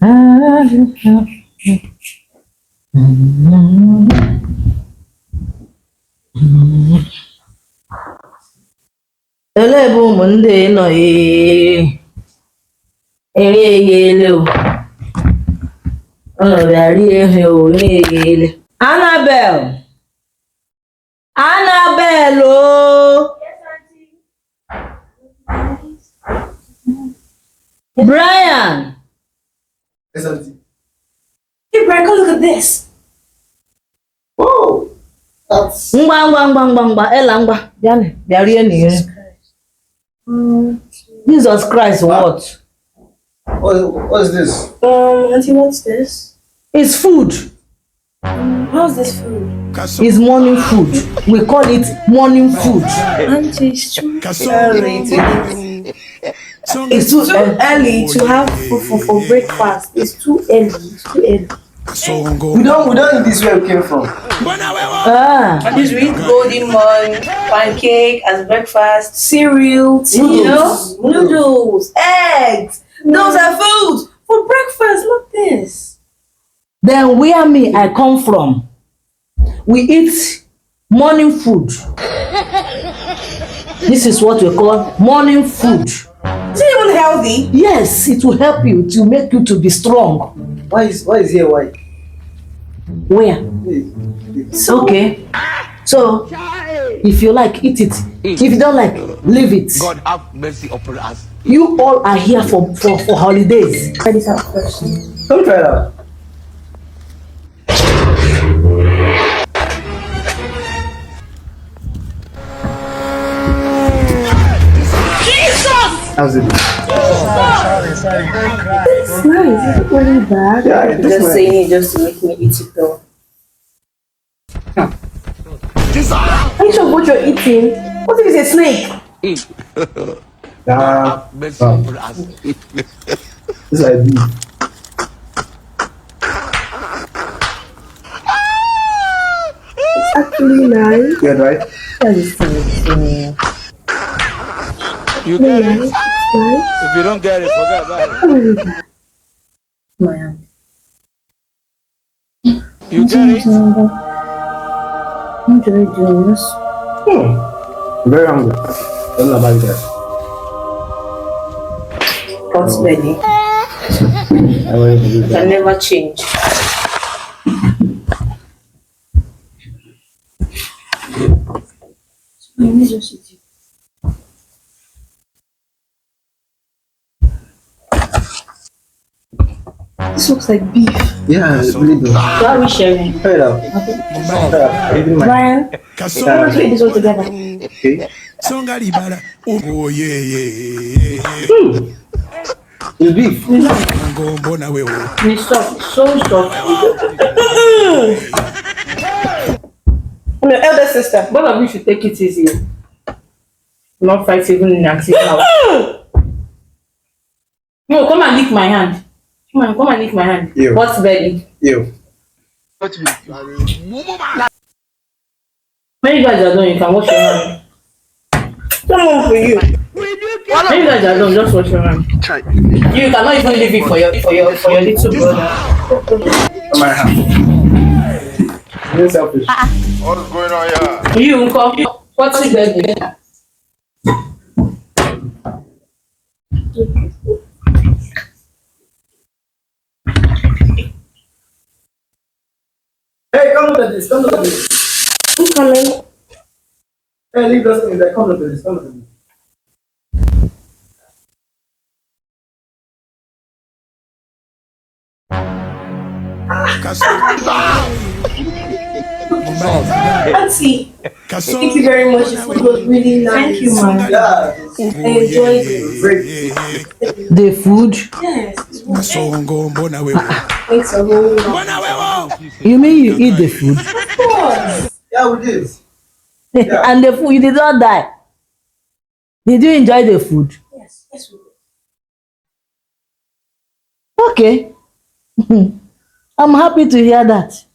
Ele bụ ụmụ ndị nọ eri eghele o. Ọ bịa rie ihe o na-eghele. Annabel. Annabel o. Brian. Yes, auntie. Hey, Brian, come look at this. Whoa. That's... Ngwa. Ela ngwa. Bịa rie na iri. Jesus Christ, what? What is this? Auntie, what's this? It's food. How's this food? It's morning food. We call it morning food. Auntie, it's too early to eat. It's too Early to have food for breakfast. It's too early. It's too early. We don't eat this where we came from. Just we eat golden morn, pancake as breakfast, cereal, tea, noodles, eggs. Those are food for breakfast. Look this. Then where I come from, we eat morning food. This is what we call morning food. Is it even healthy? Yes, it will help you to make you to be strong. Why is here white? Where? Okay. So, if you like, eat it. If you don't like, leave it. God have mercy upon us. You all are here for holidays. Try this out first. Don't try that. How's it? Sorry. It's nice. It's not really bad. Yeah, I'm just saying it just to make me eat it though. Are you sure what you're eating? What if it's a snake? Mercy upon us. This is like beef. It's actually nice. Yeah, right? That is nice. You get it? Nice. Nice. If you don't get it, forget about it. My hand. You get it? I'm doing this. I'm very hungry. I don't know about you guys. God's belly I want to do that. can never change. Let me just eat it. This looks like beef. Yeah, it's really good. Why are we sharing? Try it out. Brian, let's eat this all together. Okay. Oh yeah. It's beef. It's soft, so soft. I'm your elder sister. Both of you should take it easy. Not fight even in accident now. No, come and lick my hand. Come and lick my hand. Ew. What's belly? Ew. When you guys are done, you can wash your hand. Come on for you. When you guys are done, just wash your hand. You cannot even leave it for your little brother. My hand. You're selfish. What is going on here? You, Uncle, what's it belly? Hey, come look at this. Come look at this. Who's coming? Hey, leave those things there. Come look at this. Come look at this. Auntie, thank you very much. The food was really nice. Thank you, man. Yeah. I enjoyed it. Great. The food. Yes. Thanks a whole lot. You mean you eat the food? Of course. Yeah, we did. And the food, you did not die. Did you enjoy the food? Yes, we did. Okay. I'm happy to hear that.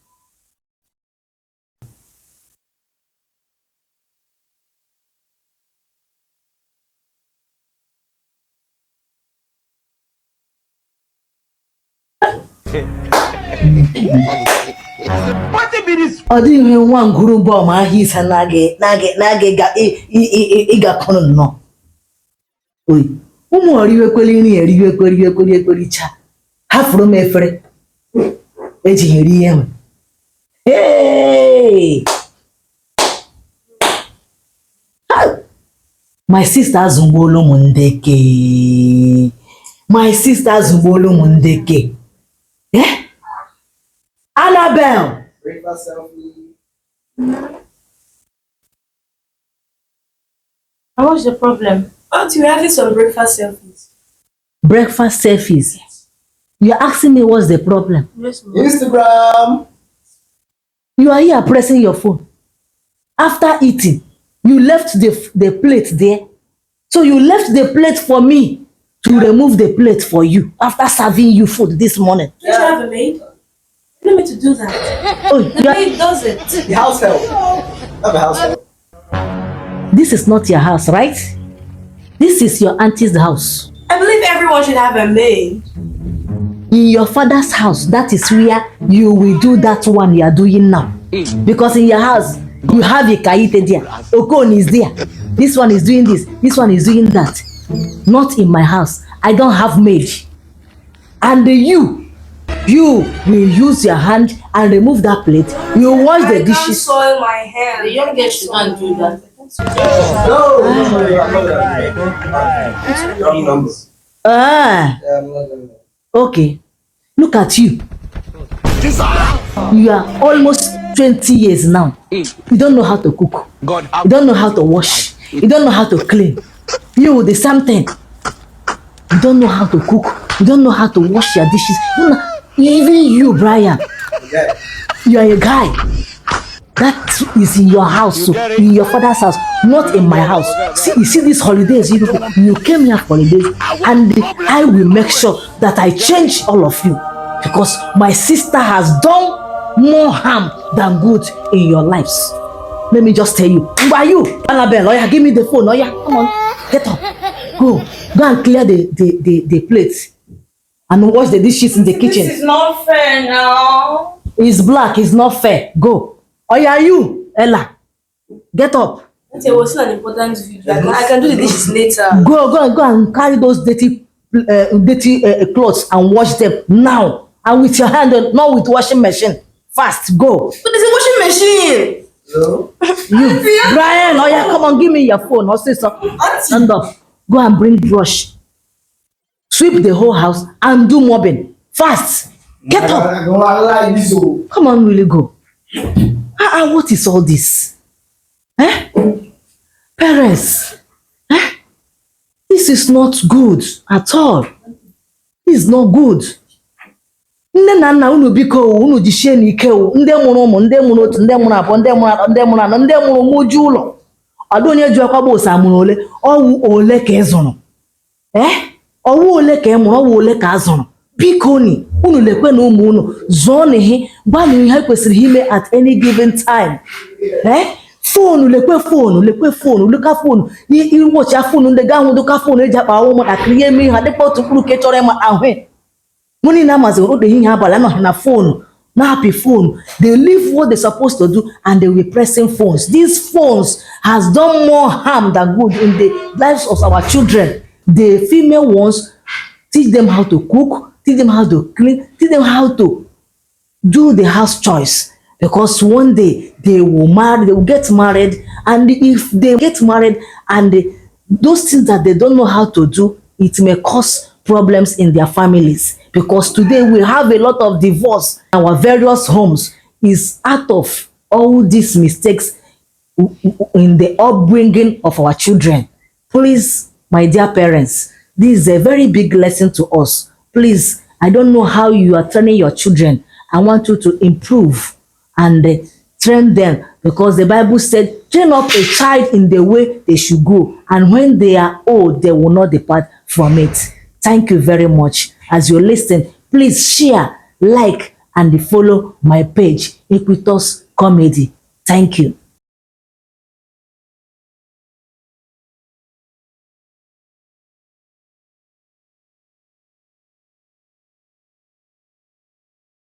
Ọ dịghị ihe nwa ngwuru mbụ ọma ahịa ise na-aga ịgakọrọ nnọọ. Oyi, ụmụ oriwekweli nri eriwekwericha hafụrụ m efere ejighị eri ihe nwe. Hey! My sister azụgbolu m ndeke. My sister azụgbolu m ndeke. Annabelle! Breakfast selfie. And what's the problem? Aren't you having some breakfast selfies? Breakfast selfies? You're asking me what's the problem? Yes, ma'am. Instagram. You are here pressing your phone. After eating, you left the plate there. So you left the plate for me to remove the plate for you after serving you food this morning. Don't you have a maid? You want me to do that? Oh, The maid does it. The house help. I have a house help. this is not your house, right? This is your auntie's house. I believe everyone should have a maid. In your father's house, that is where you will do that one you are doing now. Because in your house, you have a kaite there. Okon is there. This one is doing this. This one is doing that. Not in my house. I don't have maid. And you will use your hand and remove that plate. You wash the I can't dishes. soil my hand. The young girl should not do that. No, wrong number. Ah, Yeah, I'm not gonna. okay. Look at you. You are almost 20 years now. You don't know how to cook. God, You don't know how to wash. You don't know how to clean. You the same thing. You don't know how to cook. You don't know how to wash your dishes. You know, even you, Brian, Yeah. you are a guy. That is in your house, so in your father's house, not in my house. See, you see these holidays, you people, you came here for holidays, and I will make sure that I change all of you, because my sister has done more harm than good in your lives. Let me just tell you. Who are you? Annabelle, Oya, give me the phone. Oya, come on, get up. Go and clear the plates and wash the dishes in the kitchen. This is not fair now. It's black, it's not fair. Go. Oya, you, Ella, get up. It was not an important video. I can do the dishes later. Go and carry those dirty clothes and wash them now. And with your hand, not with washing machine. Fast, go. But there's a washing machine. No. You, Brian, Oya, come on, give me your phone. I'll say something. Stand up. Go and bring brush. Sweep the whole house and do mopping. Fast. Get up. I don't like this. Oh. Come on, really go. What is all this? Parents, this is not good at all. This is not good. Nne na nna unu biko unu jisie n'ike o, ndị mụrụ ụmụ, ndị mụrụ otu, ndị mụrụ abụọ, ndị mụrụ atọ, ndị mụrụ anọ, ndị mụrụ mụju ụlọ. Ọdụ onye ji ọkwa gbosa amụrụ ole, ọwụ ole ka ị zụrụ. Ọwụ ole ka ị mụrụ, ọwụ ole ka a zụrụ. Biko ni unu lekwe na ụmụ unu zụọ n'ihe gwa na ihe kwesịrị ime at any given time. Phone lekwe phone leka phone iwocha phone ndị ga ahụ dụka phone eji akpa ụmụ na kriye eme ha dịkwa otu mkpụrụ ke chọrọ ịma ahụ. Mụnị na amazi ode ihe abalị anọ na phone na happy phone. They leave what they're supposed to do and they will pressing phones. These phones has done more harm than good in the lives of our children. The female ones, teach them how to cook, teach them how to clean, teach them how to do the house choice. Because one day they will get married, and if they get married and those things that they don't know how to do, it may cause problems in their families. Because today we have a lot of divorce in our various homes is out of all these mistakes in the upbringing of our children. Please, my dear parents, this is a very big lesson to us. Please, I don't know how you are training your children. I want you to improve and train them, because the Bible said, train up a child in the way they should go, and when they are old, they will not depart from it. Thank you very much. As you listen, please share, like, and follow my page, Equitos Comedy. Thank you.